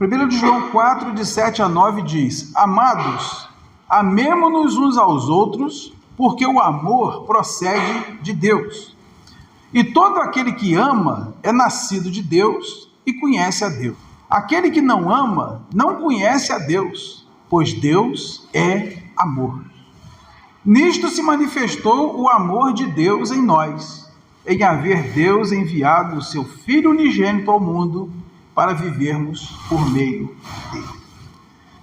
1 de João 4, de 7 a 9 diz: Amados, amemo-nos uns aos outros, porque o amor procede de Deus. E todo aquele que ama é nascido de Deus e conhece a Deus. Aquele que não ama não conhece a Deus, pois Deus é amor. Nisto se manifestou o amor de Deus em nós, em haver Deus enviado o seu Filho unigênito ao mundo para vivermos por meio dele.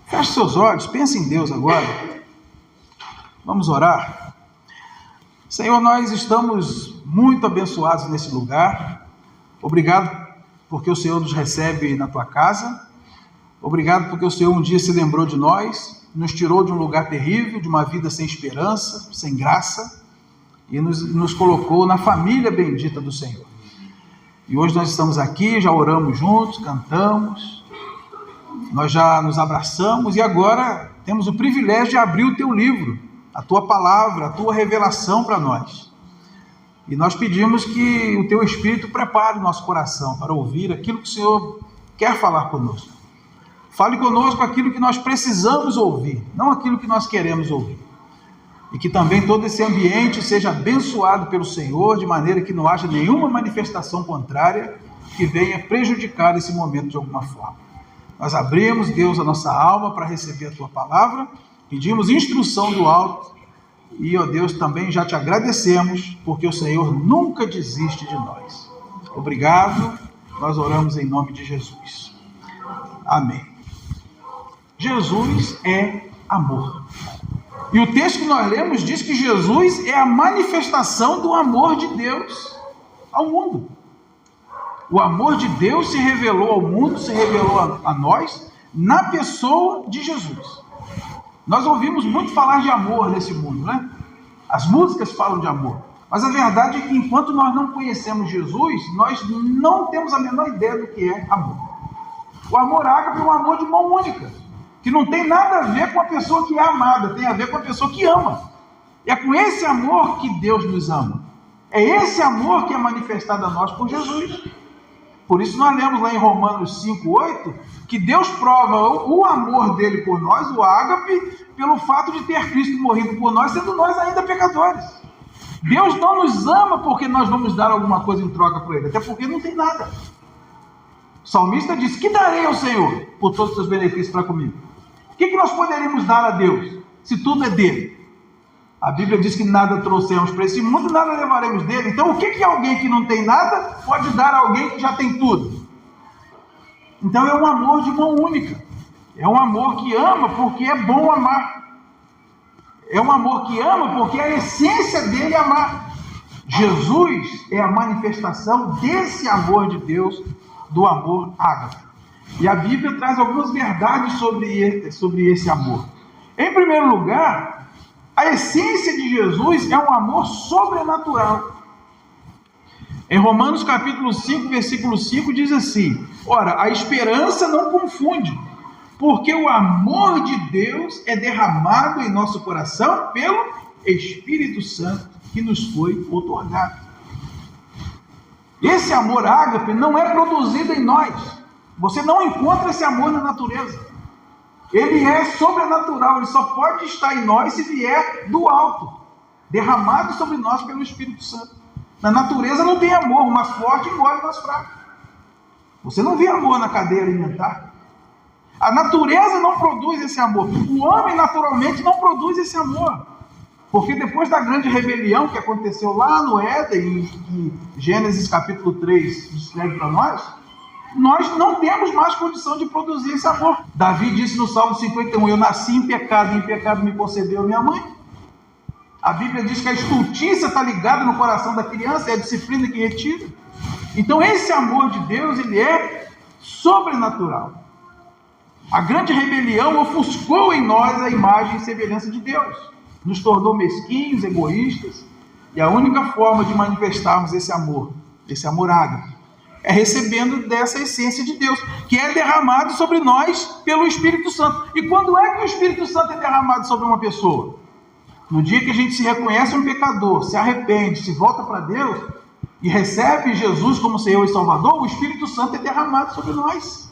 Feche seus olhos, pense em Deus agora. Vamos orar. Senhor, nós estamos muito abençoados nesse lugar. Obrigado porque o Senhor nos recebe na tua casa. Obrigado porque o Senhor um dia se lembrou de nós, nos tirou de um lugar terrível, de uma vida sem esperança, sem graça, e nos colocou na família bendita do Senhor. E hoje nós estamos aqui, já oramos juntos, cantamos, nós já nos abraçamos e agora temos o privilégio de abrir o teu livro, a tua palavra, a tua revelação para nós. E nós pedimos que o teu Espírito prepare o nosso coração para ouvir aquilo que o Senhor quer falar conosco. Fale conosco aquilo que nós precisamos ouvir, não aquilo que nós queremos ouvir. E que também todo esse ambiente seja abençoado pelo Senhor, de maneira que não haja nenhuma manifestação contrária que venha prejudicar esse momento de alguma forma. Nós abrimos, Deus, a nossa alma para receber a tua palavra, pedimos instrução do alto e, ó Deus, também já te agradecemos, porque o Senhor nunca desiste de nós. Obrigado, nós oramos em nome de Jesus. Amém. Jesus é amor. E o texto que nós lemos diz que Jesus é a manifestação do amor de Deus ao mundo. O amor de Deus se revelou ao mundo, se revelou a nós, na pessoa de Jesus. Nós ouvimos muito falar de amor nesse mundo, né? As músicas falam de amor. Mas a verdade é que enquanto nós não conhecemos Jesus, nós não temos a menor ideia do que é amor. O amor ágape é um amor de mão única, que não tem nada a ver com a pessoa que é amada, tem a ver com a pessoa que ama. E é com esse amor que Deus nos ama. É esse amor que é manifestado a nós por Jesus. Por isso nós lemos lá em Romanos 5:8, que Deus prova o amor dele por nós, o ágape, pelo fato de ter Cristo morrido por nós, sendo nós ainda pecadores. Deus não nos ama porque nós vamos dar alguma coisa em troca por ele, até porque não tem nada. O salmista diz: que darei ao Senhor por todos os seus benefícios para comigo? O que nós poderíamos dar a Deus, se tudo é dele? A Bíblia diz que nada trouxemos para esse mundo, nada levaremos dele. Então o que alguém que não tem nada pode dar a alguém que já tem tudo? Então é um amor de mão única. É um amor que ama porque é bom amar. É um amor que ama porque a essência dele é amar. Jesus é a manifestação desse amor de Deus, do amor ágape. E a Bíblia traz algumas verdades sobre esse amor. Em primeiro lugar, a essência de Jesus é um amor sobrenatural. Em Romanos capítulo 5, versículo 5 diz assim: ora, a esperança não confunde, porque o amor de Deus é derramado em nosso coração pelo Espírito Santo que nos foi outorgado. Esse amor ágape não é produzido em nós. Você não encontra esse amor na natureza. Ele é sobrenatural, ele só pode estar em nós se vier do alto, derramado sobre nós pelo Espírito Santo. Na natureza não tem amor, o mais forte engole o mais fraco. Você não vê amor na cadeia alimentar. A natureza não produz esse amor. O homem naturalmente não produz esse amor. Porque depois da grande rebelião que aconteceu lá no Éden, que Gênesis capítulo 3 descreve para nós não temos mais condição de produzir esse amor. Davi disse no Salmo 51, eu nasci em pecado, e em pecado me concebeu minha mãe. A Bíblia diz que a estultícia está ligada no coração da criança, é a disciplina que retira. Então esse amor de Deus, ele é sobrenatural. A grande rebelião ofuscou em nós a imagem e semelhança de Deus. Nos tornou mesquinhos, egoístas. E a única forma de manifestarmos esse amor ágape, é recebendo dessa essência de Deus, que é derramado sobre nós pelo Espírito Santo. E quando é que o Espírito Santo é derramado sobre uma pessoa? No dia que a gente se reconhece um pecador, se arrepende, se volta para Deus e recebe Jesus como Senhor e Salvador, o Espírito Santo é derramado sobre nós.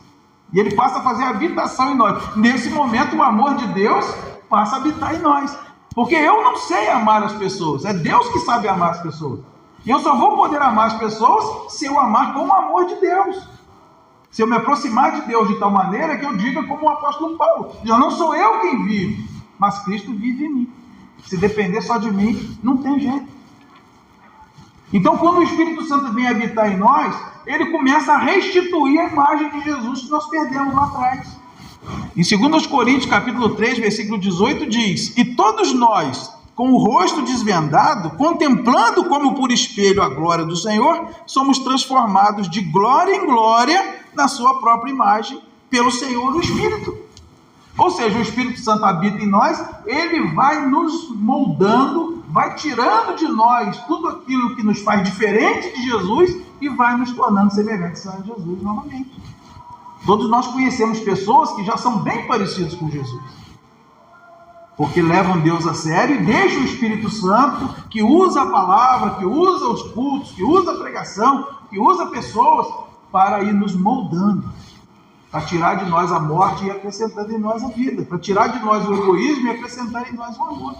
E ele passa a fazer habitação em nós. Nesse momento, o amor de Deus passa a habitar em nós. Porque eu não sei amar as pessoas. É Deus que sabe amar as pessoas. E eu só vou poder amar as pessoas se eu amar com o amor de Deus. Se eu me aproximar de Deus de tal maneira que eu diga como o apóstolo Paulo: já não sou eu quem vive, mas Cristo vive em mim. Se depender só de mim, não tem jeito. Então, quando o Espírito Santo vem habitar em nós, ele começa a restituir a imagem de Jesus que nós perdemos lá atrás. Em 2 Coríntios, capítulo 3, versículo 18, diz: e todos nós, com o rosto desvendado, contemplando como por espelho a glória do Senhor, somos transformados de glória em glória na sua própria imagem, pelo Senhor o Espírito. Ou seja, o Espírito Santo habita em nós, ele vai nos moldando, vai tirando de nós tudo aquilo que nos faz diferente de Jesus e vai nos tornando semelhantes a Jesus novamente. Todos nós conhecemos pessoas que já são bem parecidas com Jesus, porque levam Deus a sério e deixam o Espírito Santo, que usa a palavra, que usa os cultos, que usa a pregação, que usa pessoas, para ir nos moldando, para tirar de nós a morte e acrescentar em nós a vida, para tirar de nós o egoísmo e acrescentar em nós o amor.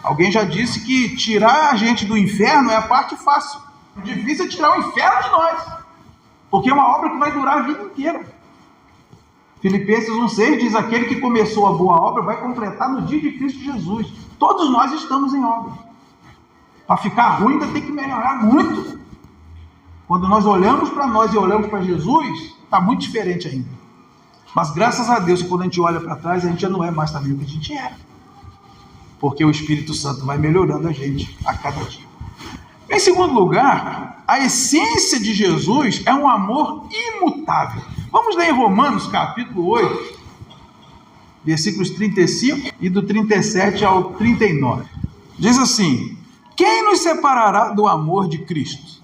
Alguém já disse que tirar a gente do inferno é a parte fácil. O difícil é tirar o inferno de nós, porque é uma obra que vai durar a vida inteira. Filipenses 1,6 diz: aquele que começou a boa obra vai completar no dia de Cristo Jesus. Todos nós estamos em obra. Para ficar ruim ainda tem que melhorar muito. Quando nós olhamos para nós e olhamos para Jesus, está muito diferente ainda. Mas graças a Deus, quando a gente olha para trás, a gente já não é mais também o que a gente era. Porque o Espírito Santo vai melhorando a gente a cada dia. Em segundo lugar, a essência de Jesus é um amor imutável. Vamos ler em Romanos capítulo 8, versículos 35 e do 37 ao 39. Diz assim: quem nos separará do amor de Cristo?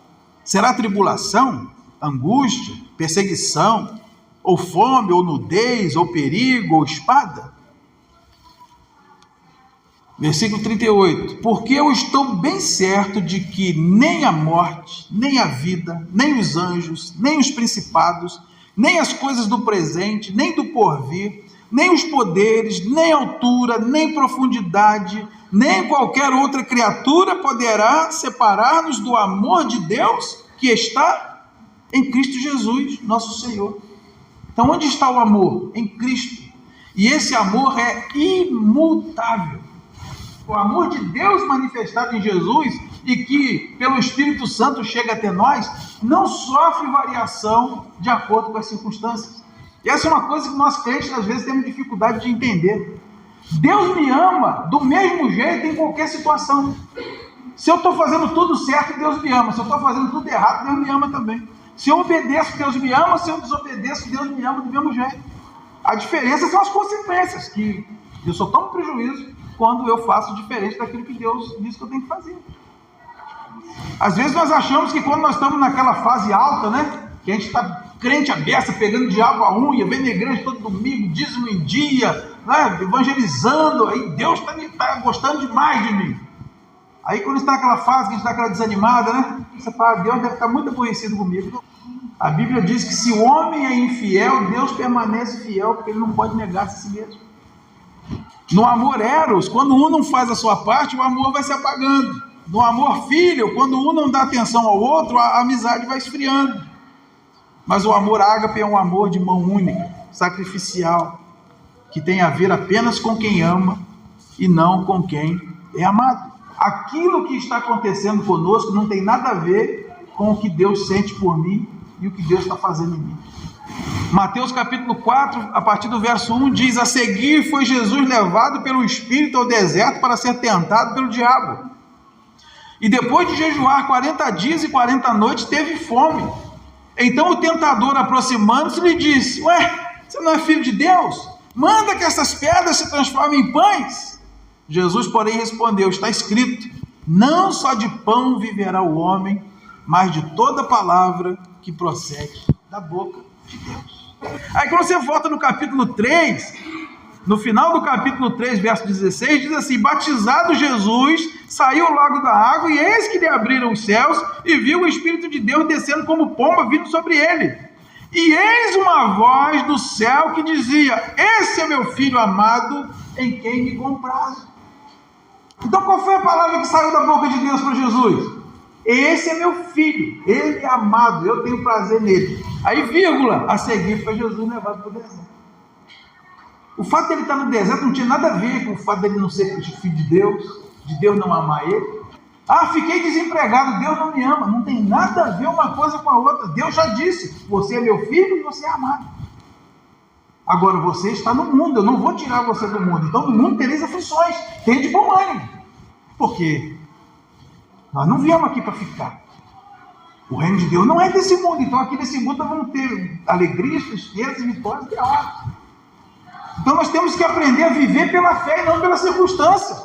Será tribulação, angústia, perseguição, ou fome, ou nudez, ou perigo, ou espada? Versículo 38. Porque eu estou bem certo de que nem a morte, nem a vida, nem os anjos, nem os principados, nem as coisas do presente, nem do porvir, nem os poderes, nem altura, nem profundidade, nem qualquer outra criatura poderá separar-nos do amor de Deus que está em Cristo Jesus, nosso Senhor. Então, onde está o amor? Em Cristo. E esse amor é imutável. O amor de Deus manifestado em Jesus e que pelo Espírito Santo chega até nós, não sofre variação de acordo com as circunstâncias. E essa é uma coisa que nós crentes às vezes temos dificuldade de entender. Deus me ama do mesmo jeito em qualquer situação. Se eu estou fazendo tudo certo, Deus me ama. Se eu estou fazendo tudo errado, Deus me ama também. Se eu obedeço, Deus me ama. Se eu desobedeço, Deus me ama do mesmo jeito. A diferença são as consequências, que eu só tomo prejuízo quando eu faço diferente daquilo que Deus diz que eu tenho que fazer. Às vezes nós achamos que quando nós estamos naquela fase alta, né, que a gente está crente à beça, pegando diabo à unha, vem na igreja todo domingo, dízimo em dia, né, evangelizando, aí Deus está gostando demais de mim. Aí quando está naquela fase, que a gente está aquela desanimada, né, você fala: Deus deve estar muito aborrecido comigo. A Bíblia diz que se o homem é infiel, Deus permanece fiel, porque ele não pode negar-se a si mesmo. No amor eros, quando um não faz a sua parte, o amor vai se apagando. No amor filho, quando um não dá atenção ao outro, a amizade vai esfriando. Mas o amor ágape é um amor de mão única, sacrificial, que tem a ver apenas com quem ama e não com quem é amado. Aquilo que está acontecendo conosco não tem nada a ver com o que Deus sente por mim e o que Deus está fazendo em mim. Mateus capítulo 4, a partir do verso 1, diz: a seguir foi Jesus levado pelo Espírito ao deserto para ser tentado pelo diabo. E depois de jejuar 40 dias e 40 noites, teve fome. Então o tentador, aproximando-se, lhe disse: ué, você não é filho de Deus? Manda que essas pedras se transformem em pães. Jesus, porém, respondeu: está escrito, não só de pão viverá o homem, mas de toda palavra que procede da boca de Deus. Aí quando você volta no capítulo 3, no final do capítulo 3, verso 16, diz assim: batizado Jesus, saiu logo da água, e eis que lhe abriram os céus, e viu o Espírito de Deus descendo como pomba vindo sobre ele. E eis uma voz do céu que dizia: esse é meu filho amado, em quem me comprazo. Então qual foi a palavra que saiu da boca de Deus para Jesus? Esse é meu filho, ele é amado, eu tenho prazer nele. Aí, vírgula, a seguir foi Jesus levado para o deserto. O fato de ele estar no deserto não tinha nada a ver com o fato de ele não ser filho de Deus não amar ele. Ah, fiquei desempregado, Deus não me ama. Não tem nada a ver uma coisa com a outra. Deus já disse: você é meu filho e você é amado. Agora você está no mundo, eu não vou tirar você do mundo. Então, no mundo tereis aflições. Tenha de bom ânimo. Por quê? Nós não viemos aqui para ficar. O reino de Deus não é desse mundo. Então, aqui nesse mundo nós vamos ter alegrias, tristezas, vitórias e derrotas. Então, nós temos que aprender a viver pela fé e não pela circunstância.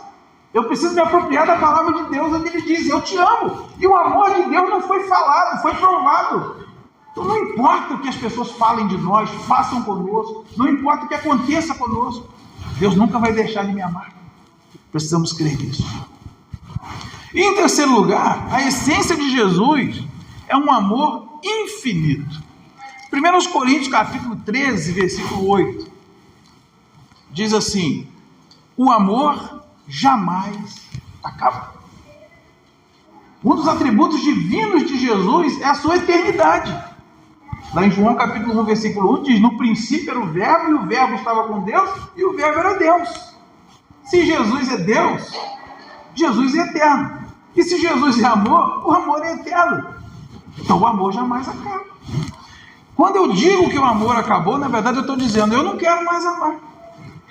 Eu preciso me apropriar da palavra de Deus, onde ele diz: eu te amo. E o amor de Deus não foi falado, foi provado. Então não importa o que as pessoas falem de nós, façam conosco, não importa o que aconteça conosco, Deus nunca vai deixar de me amar. Precisamos crer nisso. E em terceiro lugar, a essência de Jesus é um amor infinito. 1 Coríntios capítulo 13, versículo 8, diz assim: o amor jamais acaba. Um dos atributos divinos de Jesus é a sua eternidade. Lá em João capítulo 1, versículo 1, diz: no princípio era o verbo, e o verbo estava com Deus, e o verbo era Deus. Se Jesus é Deus, Jesus é eterno. E se Jesus é amor, o amor é eterno. Então o amor jamais acaba. Quando eu digo que o amor acabou, na verdade eu estou dizendo: eu não quero mais amar.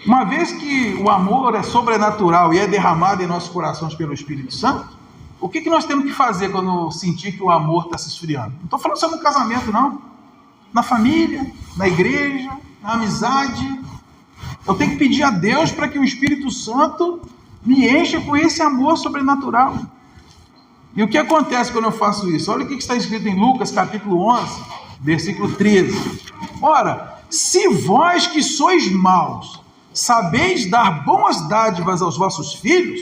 Uma vez que o amor é sobrenatural e é derramado em nossos corações pelo Espírito Santo, o que nós temos que fazer quando sentir que o amor está se esfriando? Não estou falando só no casamento, não. Na família, na igreja, na amizade. Eu tenho que pedir a Deus para que o Espírito Santo me encha com esse amor sobrenatural. E o que acontece quando eu faço isso? Olha o que está escrito em Lucas capítulo 11, versículo 13. Ora, se vós que sois maus sabeis dar boas dádivas aos vossos filhos,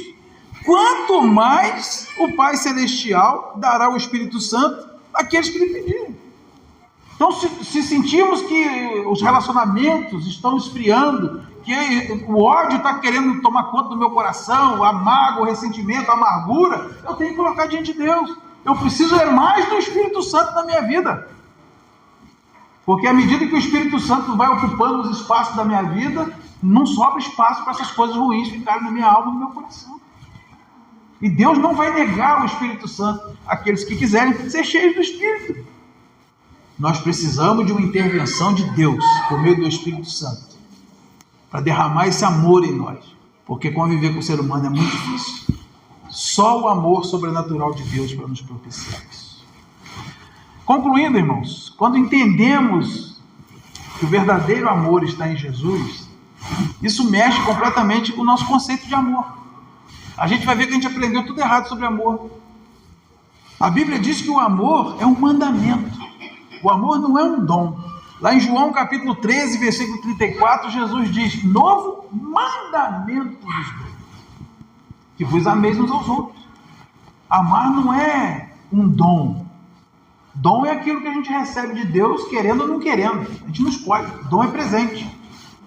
quanto mais o Pai Celestial dará o Espírito Santo àqueles que lhe pedirem. Então, se sentirmos que os relacionamentos estão esfriando, que o ódio está querendo tomar conta do meu coração, a mágoa, o ressentimento, a amargura, eu tenho que colocar diante de Deus. Eu preciso mais do Espírito Santo na minha vida. Porque à medida que o Espírito Santo vai ocupando os espaços da minha vida, não sobra espaço para essas coisas ruins ficarem na minha alma e no meu coração. E Deus não vai negar o Espírito Santo àqueles que quiserem ser cheios do Espírito. Nós precisamos de uma intervenção de Deus, por meio do Espírito Santo, para derramar esse amor em nós. Porque conviver com o ser humano é muito difícil. Só o amor sobrenatural de Deus para nos propiciar isso. Concluindo, irmãos, quando entendemos que o verdadeiro amor está em Jesus, isso mexe completamente com o nosso conceito de amor. A gente vai ver que a gente aprendeu tudo errado sobre amor. A Bíblia diz que o amor é um mandamento. O amor não é um dom. Lá em João capítulo 13, versículo 34, Jesus diz: novo mandamento vos dou, que vos ameis uns aos outros. Amar não é um dom. Dom é aquilo que a gente recebe de Deus, querendo ou não querendo. A gente não escolhe. Dom é presente.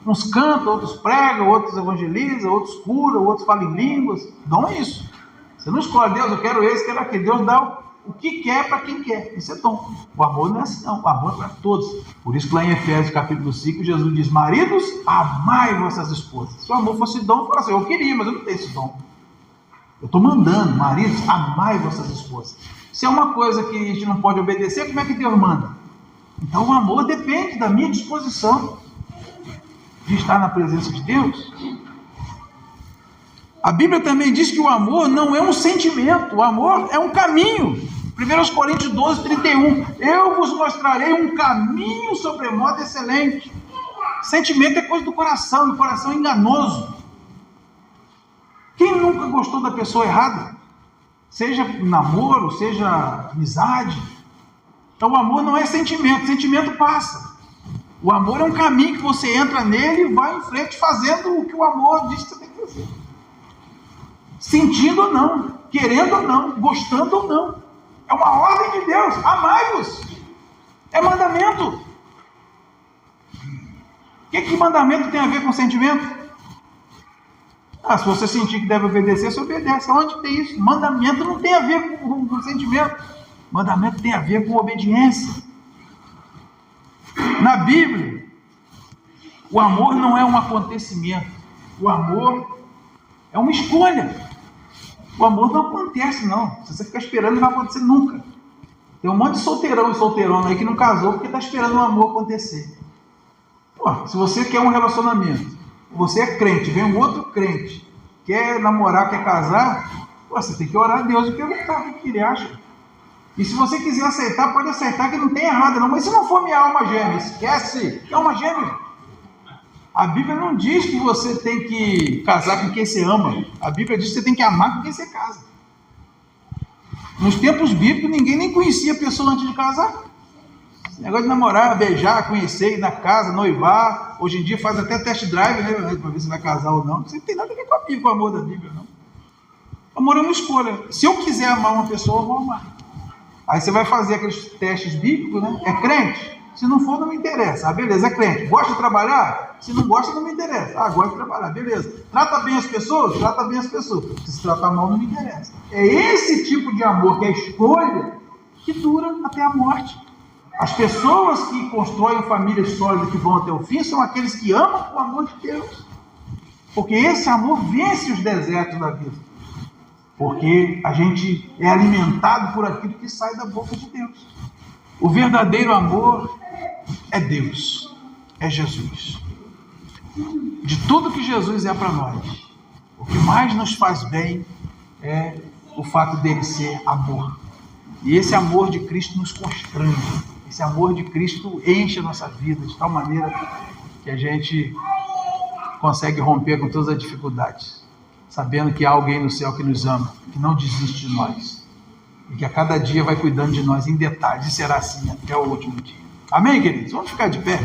Uns cantam, outros pregam, outros evangelizam, outros curam, outros falam em línguas. Dom é isso. Você não escolhe: Deus, eu quero esse, quero aquele. Deus dá o que quer para quem quer. Isso é dom. O amor não é assim, não. O amor é para todos. Por isso que lá em Efésios capítulo 5, Jesus diz: maridos, amai vossas esposas. Se o amor fosse dom, eu falo assim: eu queria, mas eu não tenho esse dom. Eu estou mandando: maridos, amai vossas esposas. Se é uma coisa que a gente não pode obedecer, como é que Deus manda? Então o amor depende da minha disposição de estar na presença de Deus. A Bíblia também diz que o amor não é um sentimento, o amor é um caminho. 1 Coríntios 12, 31. Eu vos mostrarei um caminho sobremodo excelente. Sentimento é coisa do coração, e o coração é enganoso. Quem nunca gostou da pessoa errada? Seja namoro, seja amizade. Então o amor não é sentimento, sentimento passa. O amor é um caminho que você entra nele e vai em frente fazendo o que o amor diz que você tem que fazer. Sentindo ou não, querendo ou não, gostando ou não. É uma ordem de Deus: amai-vos. É mandamento. O que mandamento tem a ver com sentimento? Se você sentir que deve obedecer, você obedece. Onde tem isso? Mandamento não tem a ver com sentimento. Mandamento tem a ver com obediência. Na Bíblia, o amor não é um acontecimento. O amor é uma escolha. O amor não acontece, não. Se você ficar esperando, não vai acontecer nunca. Tem um monte de solteirão e solteirona aí que não casou porque está esperando o amor acontecer. Se você quer um relacionamento, você é crente, vem um outro crente, quer namorar, quer casar, você tem que orar a Deus e perguntar o que ele acha. E se você quiser aceitar, pode aceitar, que não tem errado não. Mas se não for minha alma gêmea, esquece, que alma gêmea. A Bíblia não diz que você tem que casar com quem você ama. A Bíblia diz que você tem que amar com quem você casa. Nos tempos bíblicos, ninguém nem conhecia a pessoa antes de casar. Esse negócio de namorar, beijar, conhecer, ir na casa, noivar. Hoje em dia faz até test drive, né? Para ver se vai casar ou não. Isso não tem nada a ver com a Bíblia, com o amor da Bíblia, não. O amor é uma escolha. Se eu quiser amar uma pessoa, eu vou amar. Aí você vai fazer aqueles testes bíblicos, né? É crente? Se não for, não me interessa. Beleza, é crente. Gosta de trabalhar? Se não gosta, não me interessa. Gosta de trabalhar, beleza. Trata bem as pessoas? Trata bem as pessoas. Se tratar mal, não me interessa. É esse tipo de amor, que é a escolha, que dura até a morte. As pessoas que constroem famílias sólidas, que vão até o fim, são aqueles que amam o amor de Deus. Porque esse amor vence os desertos da vida. Porque a gente é alimentado por aquilo que sai da boca de Deus. O verdadeiro amor é Deus, é Jesus. De tudo que Jesus é para nós, o que mais nos faz bem é o fato dele ser amor. E esse amor de Cristo nos constrange. Esse amor de Cristo enche a nossa vida de tal maneira que a gente consegue romper com todas as dificuldades, sabendo que há alguém no céu que nos ama, que não desiste de nós, e que a cada dia vai cuidando de nós em detalhes, e será assim até o último dia. Amém, queridos? Vamos ficar de pé.